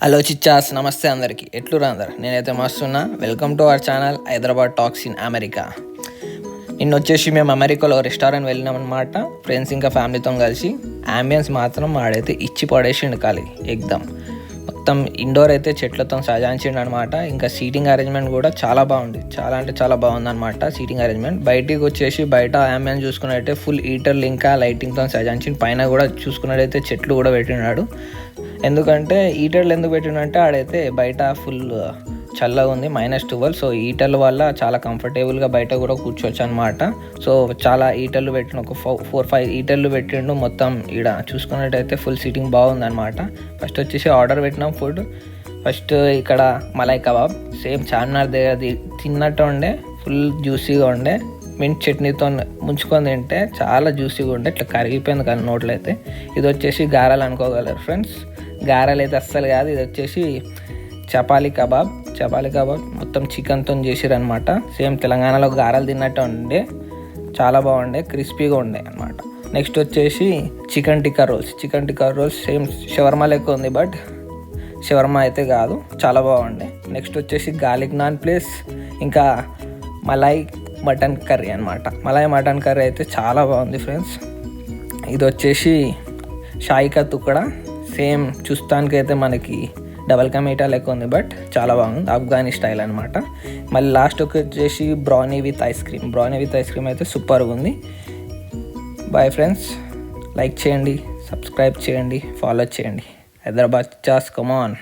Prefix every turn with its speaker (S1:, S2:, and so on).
S1: Hello చిచ్చాస్, నమస్తే అందరికి. ఎట్లురా అందరు? నేనైతే మస్తున్నా. Welcome to our channel Hyderabad talks in America. నిన్న వచ్చేసి మేము అమెరికాలో రెస్టారెంట్ వెళ్ళినాం అనమాట, ఫ్రెండ్స్ ఇంకా ఫ్యామిలీతో కలిసి. అంబియన్స్ మాత్రం ఆడైతే ఇచ్చి పడేసిండు ఖాళీ ఎగ్దమ్. మొత్తం ఇండోర్ అయితే చెట్లతో సజాయించిండు అనమాట. ఇంకా సీటింగ్ అరేంజ్మెంట్ కూడా చాలా బాగుంది, చాలా అంటే చాలా బాగుందన్నమాట సీటింగ్ అరేంజ్మెంట్. బయటికి వచ్చేసి బయట అంబియన్స్ చూసుకున్నట్టయితే ఫుల్ హీటర్లు ఇంకా లైటింగ్తో సజాయించిండు. పైన కూడా చూసుకున్నట్టయితే చెట్లు కూడా పెట్టినాడు. ఎందుకంటే హీటర్లు ఎందుకు పెట్టినంటే ఆడైతే బయట ఫుల్ చల్లగా ఉంది, -12. సో హీటర్ల వల్ల చాలా కంఫర్టబుల్గా బయట కూడా కూర్చోవచ్చు అనమాట. సో చాలా హీటర్లు పెట్టిన, ఒక 4-5 హీటర్లు పెట్టిండు. మొత్తం ఈడ చూసుకున్నట్టయితే ఫుల్ సీటింగ్ బాగుంది అనమాట. ఫస్ట్ వచ్చేసి ఆర్డర్ పెట్టినాం ఫుడ్. ఫస్ట్ ఇక్కడ మలై కబాబ్ సేమ్ చార్మినార్ దగ్గర తిన్నట్టు ఉండే, ఫుల్ జ్యూసీగా ఉండే. మింట్ చట్నీతో ముంచుకొని తింటే చాలా జ్యూసీగా ఉండే, ఇట్లా కరిగిపోయింది కానీ నోట్లో అయితే. ఇది వచ్చేసి గారెలు అనుకోగలరు ఫ్రెండ్స్. గారెలు అయితే అస్సలు కాదు, ఇది వచ్చేసి చపాలీ కబాబ్ మొత్తం చికెన్తో చేసిరనమాట. సేమ్ తెలంగాణలో గారెలు తిన్నట్టు ఉండే, చాలా బాగుండే, క్రిస్పీగా ఉండే అనమాట. నెక్స్ట్ వచ్చేసి chicken tikka rolls same shawarma లెక్క ఉంది, బట్ షవర్మా అయితే కాదు, చాలా బాగుండే. నెక్స్ట్ వచ్చేసి గార్లిక్ నాన్ ప్లస్ ఇంకా మలై మటన్ కర్రీ అనమాట. మలై మటన్ కర్రీ అయితే చాలా బాగుంది ఫ్రెండ్స్. ఇది వచ్చేసి షాయికా తుక్కడా, సేమ్ చూస్తానికి అయితే మనకి డబల్ కా మీఠా లెక్క ఉంది, బట్ చాలా బాగుంది, ఆఫ్ఘనీ స్టైల్ అనమాట. మళ్ళీ లాస్ట్ వచ్చేసి బ్రౌనీ విత్ ఐస్ క్రీమ్ అయితే సూపర్గా ఉంది. బాయ్ ఫ్రెండ్స్, లైక్ చేయండి, సబ్స్క్రైబ్ చేయండి, ఫాలో చేయండి. Hyderabad chaas, come on.